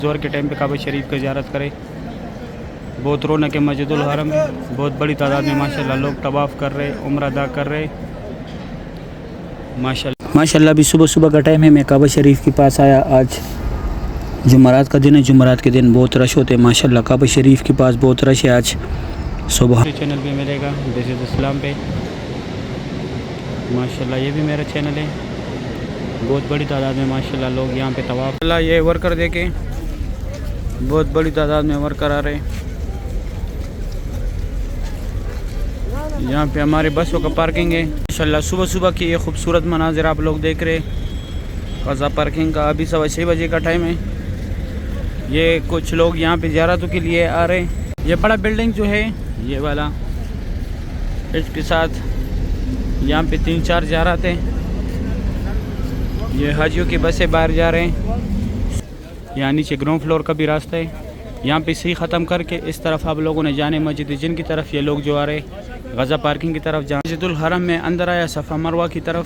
ज़ोहर के टाइम पे काबा शरीफ की ज़ियारत करें। बहुत रौनक है मस्जिदुल हरम में, बहुत बड़ी तादाद में माशाल्लाह लोग तवाफ़ कर रहे, उम्रा अदा कर रहे माशाल्लाह। अभी सुबह सुबह का टाइम है, मैं काबा शरीफ के पास आया। आज जुमरात का दिन है, जुमरात के दिन बहुत रश होते हैं माशाल्लाह। काबा शरीफ के पास बहुत रश है आज सुबह। चैनल पे मिलेगा दिस इज़ इस्लाम पे माशाल्लाह, ये भी मेरा चैनल है। बहुत बड़ी तादाद में माशाल्लाह लोग यहाँ पे तवाफ़। ये वर्कर देखें, बहुत बड़ी तादाद में वर्कर आ रहे हैं। यहाँ पे हमारे बसों का पार्किंग है माशाल्लाह। सुबह सुबह की ये खूबसूरत मनाजिर आप लोग देख रहे हैं क़ज़ा पार्किंग का। अभी 6:15 बजे का टाइम है। ये कुछ लोग यहाँ पे ज़ियारतों के लिए आ रहे हैं। ये बड़ा बिल्डिंग जो है ये वाला, इसके साथ यहाँ पे 3-4 ज़ियारत हैं। ये हाजियों की बसें बाहर जा रहे हैं। यहाँ नीचे ग्राउंड फ्लोर का भी रास्ता है। यहाँ पे सही ख़त्म करके इस तरफ आप लोगों ने जाने मस्जिद जिन की तरफ। ये लोग जो आ रहे ग़ज़ा पार्किंग की तरफ जा मस्जिदुल हरम में अंदर आया, सफ़ा मरवा की तरफ।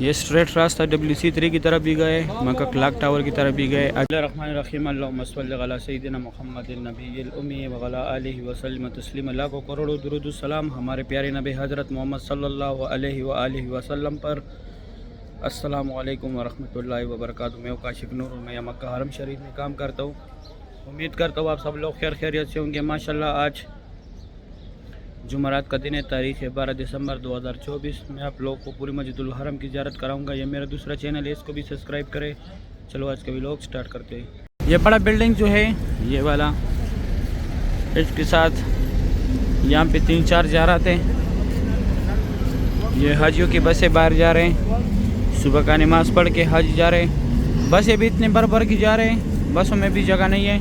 ये स्ट्रेट रास्ता WC3 की तरफ भी गए, मक्का क्लॉक टावर की तरफ भी गए। रहमान अल्लाहुम्मा सल्लि अला सय्यिदिना मुहम्मदिन नबिय्यिल उम्मी व अला आलिहि व सल्लम तस्लीमा। लाखों करोड़ों दुरूद सलाम हमारे प्यारे नबी हज़रत मोहम्मद सल्लल्लाहु अलैहि व आलिहि वसल्लम पर। अस्सलामु अलैकुम व रहमतुल्लाहि व बरकातुहू। मैं काशिफ नूर, मैं मक्का हरम शरीफ में काम करता हूँ। उम्मीद करता हूँ आप सब लोग खैरियत से होंगे माशाल्लाह। आज जुमरात का दिन है, तारीख़ है 12 दिसंबर 2024। मैं आप लोगों को पूरी मस्जिदुल हरम की ज़ियारत कराऊंगा। ये मेरा दूसरा चैनल है, इसको भी सब्सक्राइब करें। चलो आज का व्लॉग स्टार्ट करते हैं। ये बड़ा बिल्डिंग जो है ये वाला, इसके साथ यहाँ पे 3-4 ज़ियारत हैं। ये हाजियों की बसें बाहर जा रहे हैं, सुबह का नमाज़ पढ़ के हज जा रहे हैं। बसें भी इतने भर की जा रहे हैं, बसों में भी जगह नहीं है,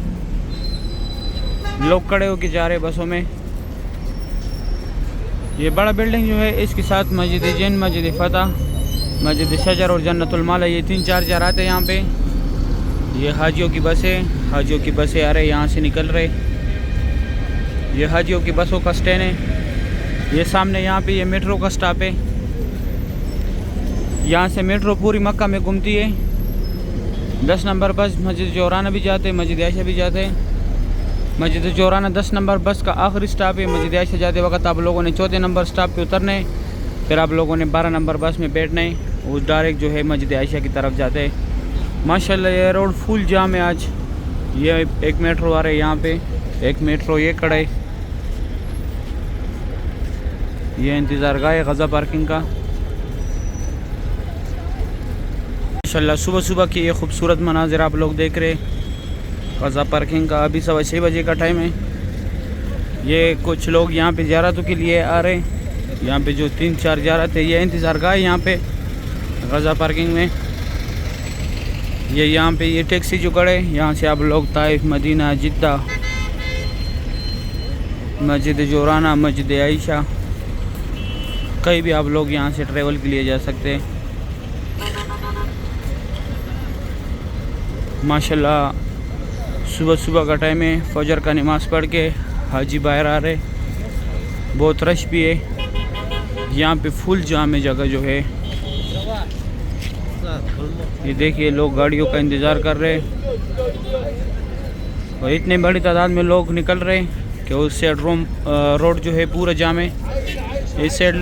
लोग खड़े होके जा रहे हैं बसों में। ये बड़ा बिल्डिंग जो है इसके साथ मस्जिद जिन, मस्जिद फ़तह, मस्जिद शजर और जन्नतुल माला, ये 3-4 ज़ियारत हैं यहाँ पे। ये हाजियों की बसें आ रहे, यहाँ से निकल रहे। ये हाजियों की बसों का स्टैंड है। ये सामने यहाँ पे ये मेट्रो का स्टॉप है। यहाँ से मेट्रो पूरी मक्का में घूमती है। 10 नंबर बस मस्जिद जोराना भी जाते हैं, मस्जिद आयशा भी जाते हैं। मस्जिद जोराना 10 नंबर बस का आखिरी स्टॉप है। मस्जिद आयशा जाते वक्त आप लोगों ने 4 नंबर स्टॉप पे उतरना है, फिर आप लोगों ने 12 नंबर बस में बैठना है। वो डायरेक्ट जो है मस्जिद आयशा की तरफ जाते हैं माशाल्लाह। ये रोड फुल जाम है आज। ये एक मेट्रो आ रहा है यहाँ पे, एक मेट्रो ये खड़ा है। ये इंतज़ार गाह है ग़ज़ा पार्किंग का माशाल्लाह। सुबह सुबह की ये खूबसूरत मनाजिर आप लोग देख रहे हैं क़ज़ा पार्किंग का। अभी 6:15 बजे का टाइम है। ये कुछ लोग यहाँ पे ज़ियारतों के लिए आ रहे हैं। यहाँ पे जो 3-4 ज़ियारत है, ये इंतज़ार गाह है यहाँ पे ग़ज़ा पार्किंग में। ये यहाँ पे ये टैक्सी जो खड़े, यहाँ से आप लोग ताइफ, मदीना, जिद्दा, मस्जिद जोराना, मस्जिद आयशा, कहीं भी आप लोग यहाँ से ट्रैवल के लिए जा सकते हैं माशाल्लाह। सुबह सुबह का टाइम है, फजर का नमाज़ पढ़ के हाजी बाहर आ रहे। बहुत रश भी है यहाँ पे, फुल जाम है जगह जो है। ये देखिए लोग गाड़ियों का इंतज़ार कर रहे हैं और इतने बड़ी तादाद में लोग निकल रहे हैं कि उस साइड रोड जो है पूरा जाम है। इस साइड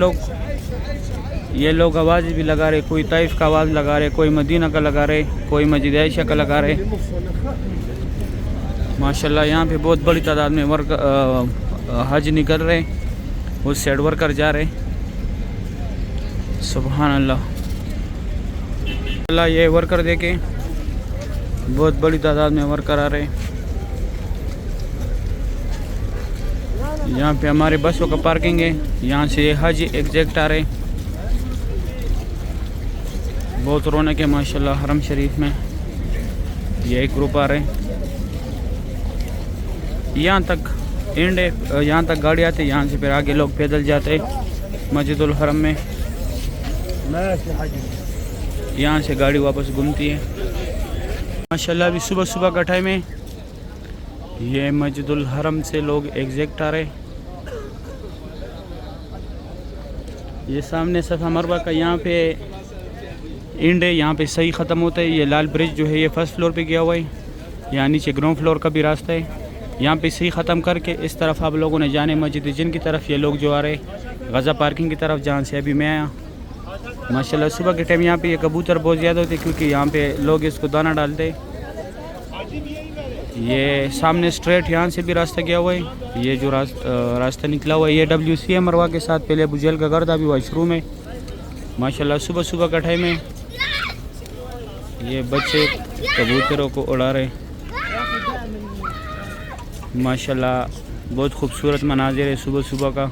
ये लोग आवाज़ भी लगा रहे, कोई ताइफ का आवाज़ लगा रहे, कोई मदीना का लगा रहे, कोई मस्जिद आयशा का लगा रहे माशाल्लाह। यहाँ पे बहुत बड़ी तादाद में हज निकल रहे, उस साइड वर्कर जा रहे। सुभान अल्लाह। ये वर्कर देखें, बहुत बड़ी तादाद में वर्कर आ रहे। यहाँ पे हमारे बसों का पार्किंग है। यहाँ से हज एग्जैक्ट आ रहे। बहुत रौनक है माशाल्लाह हरम शरीफ में। ये एक ग्रुप आ रहे हैं, यहाँ तक एंड है, यहाँ तक गाड़ी आती है। यहाँ से फिर आगे लोग पैदल जाते हैं मस्जिदुल हरम में। यहाँ से गाड़ी वापस घूमती है माशाल्लाह। अभी सुबह सुबह का टाइम है। ये मस्जिदुल हरम से लोग एग्जैक्ट आ रहे। ये सामने सफ़ा मरवा का यहाँ पे एंड है, यहाँ पे सही ख़त्म होता है। ये लाल ब्रिज जो है ये फर्स्ट फ्लोर पे गया हुआ है। यहाँ नीचे ग्राउंड फ्लोर का भी रास्ता है। यहाँ पे सही ख़त्म करके इस तरफ आप लोगों ने जाने मस्जिद जिन की तरफ ये लोग जो आ रहे गज़ा पार्किंग की तरफ, जहाँ से अभी मैं आया। माशाल्लाह सुबह के टाइम यहाँ पे ये कबूतर बहुत ज़्यादा होते क्योंकि यहाँ पे लोग इसको दाना डालते। ये सामने स्ट्रेट यहाँ से भी रास्ता गया हुआ है। ये जो रास्ता निकला हुआ है ये WCA मरवा के साथ पहले अबू जहल का घर था, अभी वाशरूम है। माशाल्लाह सुबह सुबह का टाइम है। ये बच्चे कबूतरों को उड़ा रहे। माशाल्लाह बहुत खूबसूरत मनाजिर है सुबह सुबह का।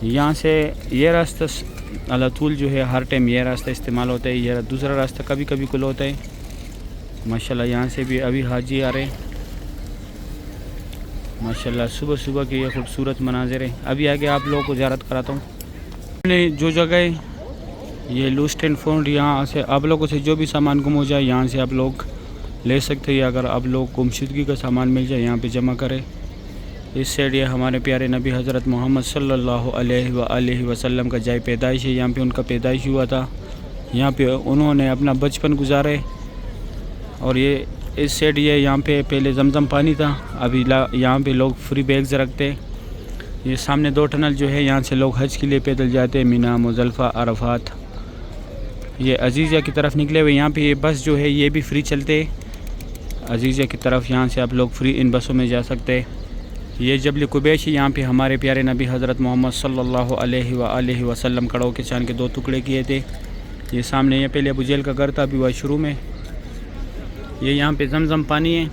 यहाँ से ये रास्ता अलातूल जो है हर टाइम ये रास्ता इस्तेमाल होता है। ये दूसरा रास्ता कभी कभी खुला होता है। माशाल्लाह यहाँ से भी अभी हाजी आ रहे। माशाल्लाह सुबह सुबह के ये खूबसूरत मनाजिर है। अभी आगे आप लोगों को ज़ियारत कराता हूँ। जो जगह है ये लूस्ट एंड फाउंड, यहाँ से आप लोगों से जो भी सामान गुम हो जाए यहाँ से आप लोग ले सकते हैं। अगर आप लोग गुमशुदगी का सामान मिल जाए यहाँ पे जमा करें। इस साइड ये हमारे प्यारे नबी हज़रत मोहम्मद सल्लल्लाहु अलैहि वसल्लम का जाए पैदाइश है। यहाँ पे उनका पैदाइश हुआ था। यहाँ पे उन्होंने अपना बचपन गुजारे। और ये इस साइड ये यहाँ पे पहले जमजम पानी था, अभी यहाँ पे लोग फ्री बैग्स रखते। ये सामने 2 टनल जो है यहाँ से लोग हज के लिए पैदल जाते हैं, मीना, मुज़ल्फ़ा, अरफात। ये अजीज़ा की तरफ निकले हुए। यहाँ पे ये बस जो है ये भी फ्री चलते अजीज़ा की तरफ। यहाँ से आप लोग फ्री इन बसों में जा सकते हैं। ये जबल कुबैश, यहाँ पे हमारे प्यारे नबी हज़रत मोहम्मद सल्लल्लाहु अलैहि वसल्लम कड़ों के चांद के 2 टुकड़े किए थे। ये सामने ये पहले अबू जहल का घर था, अभी वाशरूम है। ये यहाँ पे जमजम पानी है।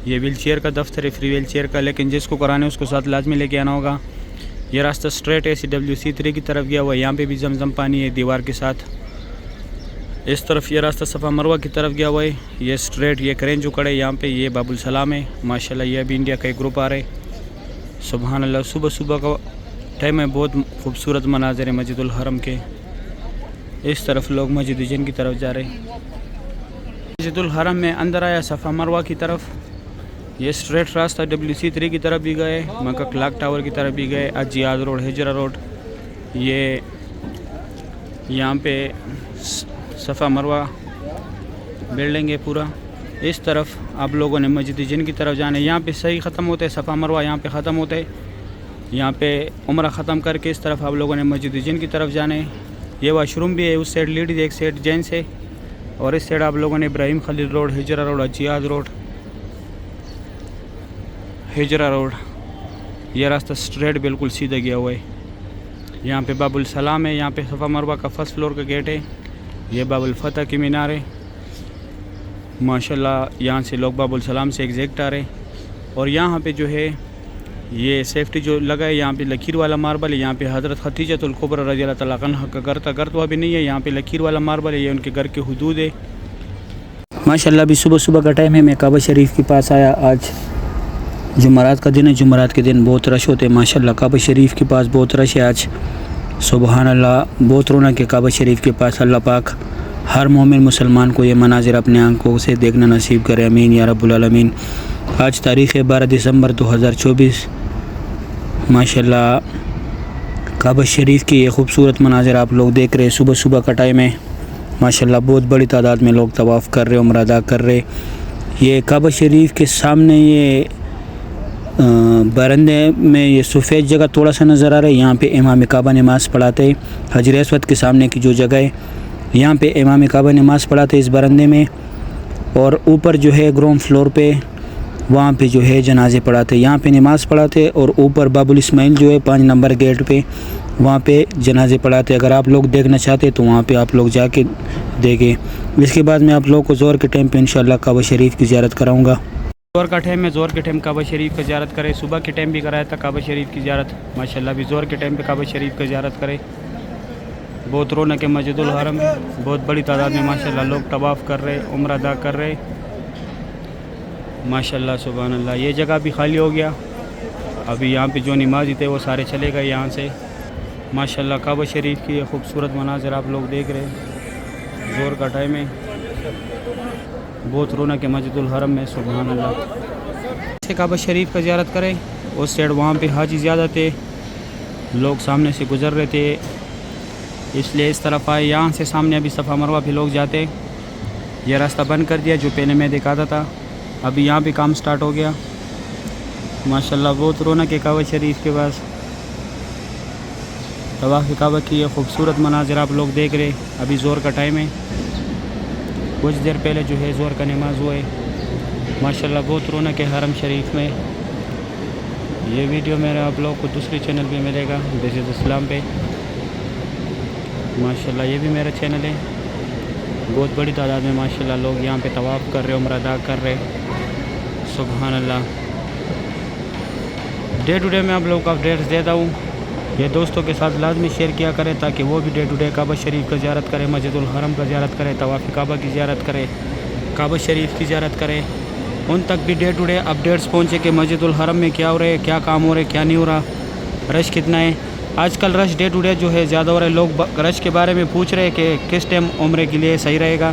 ये व्हील चेयर का दफ्तर है, फ्री व्हील चेयर का, लेकिन जिसको कराने उसको साथ लाजमी लेके आना होगा। ये रास्ता स्ट्रेट है CWC3 की तरफ गया हुआ है। यहाँ पे भी जमजम पानी है दीवार के साथ। इस तरफ ये रास्ता सफ़ा मरवा की तरफ गया हुआ है। ये स्ट्रेट ये करें जो कड़े यहाँ पे ये बाबुल सलाम है। माशाल्लाह ये अभी इंडिया का एक ग्रुप आ रहा है। सुबहान अल्लाह सुबह सुबह का टाइम है। बहुत खूबसूरत मनाज़िर है मस्जिदुल हरम के। इस तरफ लोग मस्जिद जिन की तरफ जा रहे हैं। मस्जिदुल हरम में अंदर आया सफ़ा मरवा की तरफ। ये स्ट्रेट रास्ता WC3 की तरफ भी गए, मक्का क्लॉक टावर की तरफ भी गए, अजियाद रोड, हिजरा रोड। ये यहाँ पे सफ़ा मरवा बिल्डिंग है पूरा। इस तरफ आप लोगों ने मस्जिद जिन की तरफ जाना है। यहाँ पे सही ख़त्म होते हैं सफ़ा मरवा, यहाँ पे ख़त्म होते हैं। यहाँ पे उम्रा ख़त्म करके इस तरफ आप लोगों ने मस्जिद जिन की तरफ जाना है। ये वाशरूम भी है, उस साइड लेडीज़, एक साइड जेंट्स है। और इस साइड आप लोगों ने Ibrahim Khalil road, Hijra road, Ajyad road, Hijra road, ये रास्ता स्ट्रेट बिल्कुल सीधा गया हुआ है। यहाँ पे बाबुल सलाम है। यहाँ पे सफ़ा मरवा का 1st फ्लोर का गेट है। ये बाबुल फतह की मीनार है। माशाल्लाह यहाँ से लोग बाबुल सलाम से एग्जैक्ट आ रहे। और यहाँ पे जो है ये सेफ्टी जो लगा है, यहाँ पे लकीर वाला मार्बल है। यहाँ पे हज़रत खदीजतुल कुबरा रज़ियल्लाहु तआला अन्हा का घर था। घर तो अभी नहीं है, यहाँ पे लकीर वाला मार्बल है। ये उनके घर के हुदूद है। माशाल्लाह अभी सुबह सुबह का टाइम है। मैं काबा शरीफ के पास आया। आज जुमरात का दिन है। जुमरात के दिन बहुत रश होते हैं। माशाल्लाह काबा शरीफ के पास बहुत रश है आज। सुबहान अल्लाह बहुत रौनक है काबा शरीफ के पास। अल्लाह पाक हर मोमिन मुसलमान को ये मनाजिर अपने आंखों से देखना नसीब करे, अमीन या रब्बुल आलमीन। आज तारीख़ है 12 दिसंबर 2024। माशाल्लाह काबा शरीफ की ये खूबसूरत मनाजिर आप लोग देख रहे हैं। सुबह सुबह का टाइम है। माशाल्लाह बहुत बड़ी तादाद में लोग तवाफ़ कर रहे, उम्रा अदा कर रहे। ये काबा शरीफ के सामने ये बरंदे में ये सफ़ेद जगह थोड़ा सा नज़र आ रहा है। यहाँ पे इमाम काबा नमाज़ पढ़ाते हैं। हजर अस्वद के सामने की जो जगह है यहाँ पे इमाम काबा नमाज़ पढ़ाते हैं इस बरंदे में। और ऊपर जो है ग्राउंड फ्लोर पे वहाँ पे जो है जनाजे पढ़ाते हैं। यहाँ पे नमाज़ पढ़ाते हैं। और ऊपर बाबुल इस्माइल जो है 5 नंबर गेट पे वहाँ पे जनाजे पढ़ाते हैं। अगर आप लोग देखना चाहते हैं तो वहाँ पे आप लोग जाके देखें। इसके बाद मैं आप लोगों को ज़ोहर के टाइम पे इंशाअल्लाह काबा शरीफ की ज़ियारत कराऊँगा। ज़ोहर का टाइम है। ज़ोहर के टाइम काबा शरीफ का ज़ियारत करें। सुबह के टाइम भी कराया था काबा शरीफ की ज़ियारत। माशाल्लाह भी ज़ोहर के टाइम पे काबा शरीफ का ज़ियारत करें। बहुत रौनक है मस्जिदुल हरम में। बहुत बड़ी तादाद में माशाल्लाह लोग तवाफ़ कर रहे, उम्रा अदा कर रहे। माशाल्लाह सुभान अल्लाह। ये जगह भी खाली हो गया। अभी यहाँ पे जो नमाज़ी थे वो सारे चले गए यहाँ से। माशाल्लाह काबा शरीफ की खूबसूरत मनाज़िर आप लोग देख रहे हैं। ज़ोहर का टाइम है। बहुत रौनक है मस्जिदुल हरम में। सुभान अल्लाह। से काबा शरीफ का ज़ियारत करें। उस साइड वहाँ पे हाजी ज़्यादा थे, लोग सामने से गुज़र रहे थे, इसलिए इस तरफ आए। यहाँ से सामने अभी सफ़ा मरवा भी लोग जाते। ये रास्ता बंद कर दिया जो पहले मैं दिखाता था। अभी यहाँ पे काम स्टार्ट हो गया। माशाल्लाह बहुत रौनक है काबा शरीफ के पास। तवाफ़ काबा की ये खूबसूरत मनाज़िर आप लोग देख रहे। अभी ज़ोर का टाइम है, कुछ देर पहले जो है ज़ोर का नमाज हुआ है। माशाल्लाह बहुत रौनक है हरम शरीफ में। ये वीडियो मेरा आप लोग को दूसरे चैनल पे मिलेगा, दिस इज़ इस्लाम पे। माशाल्लाह ये भी मेरा चैनल है। बहुत बड़ी तादाद में माशाल्लाह लोग यहाँ पे तवाफ़ कर रहे, उम्रा अदा कर रहे। सुभान अल्लाह। डे टू डे मैं आप लोगों को अपडेट्स देता हूँ। ये दोस्तों के साथ लाजमी शेयर किया करें ताकि वो भी डे टू डे काबा शरीफ का ज़ियारत करें, मस्जिदुल हरम का ज़ियारत करें, तवाफ़ काबा की ज़ियारत करें, काबा शरीफ की ज़ियारत करें। उन तक भी डे टू डे अपडेट्स पहुँचे कि मस्जिदुल हरम में क्या हो रहा है, क्या काम हो रहा है, क्या नहीं हो रहा, रश कितना है। आजकल रश डे टू डे जो है ज़्यादा हो रहा है। लोग रश के बारे में पूछ रहे हैं कि किस टाइम उम्रे के लिए सही रहेगा।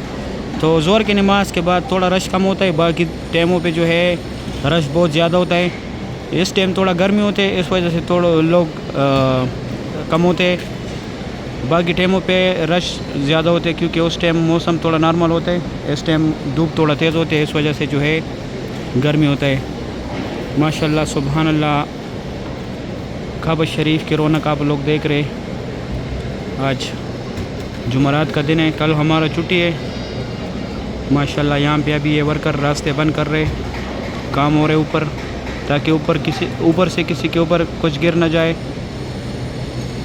तो ज़ोर की नमाज के बाद थोड़ा रश कम होता है, बाकी टाइमों पे जो है रश बहुत ज़्यादा होता है। इस टाइम थोड़ा गर्मी होते है, इस वजह से थोड़ा लोग कम होते हैं। बाकी टाइमों पे रश ज़्यादा होते हैं क्योंकि उस टाइम मौसम थोड़ा नॉर्मल होता है। इस टाइम धूप थोड़ा तेज़ होती है, इस वजह से जो है गर्मी होता है। माशाल्लाह सुभान अल्लाह। काबा शरीफ की रौनक आप लोग देख रहे। आज जुमरात का दिन है, कल हमारा छुट्टी है। माशाल्लाह यहाँ पे अभी ये वर्कर रास्ते बंद कर रहे, काम हो रहे ऊपर, ताकि ऊपर से किसी के ऊपर कुछ गिर ना जाए।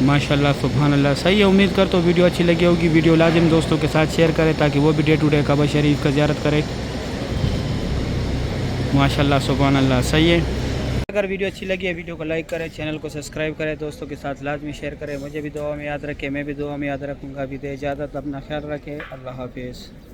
माशाल्लाह सुभान अल्लाह। सही है, उम्मीद करता हूँ वीडियो अच्छी लगी होगी। वीडियो लाजिम दोस्तों के साथ शेयर करें ताकि वो भी डे टू डे काबा शरीफ का ज़ियारत करें। माशाल्लाह सुभान अल्लाह। सही है। अगर वीडियो अच्छी लगी है वीडियो को लाइक करें, चैनल को सब्सक्राइब करें, दोस्तों के साथ लाजमी शेयर करें। मुझे भी दुआ में याद रखें, मैं भी दुआ में याद रखूँगा। अभी दे इजाज़त, अपना ख्याल रखें। अल्लाह हाफिज़।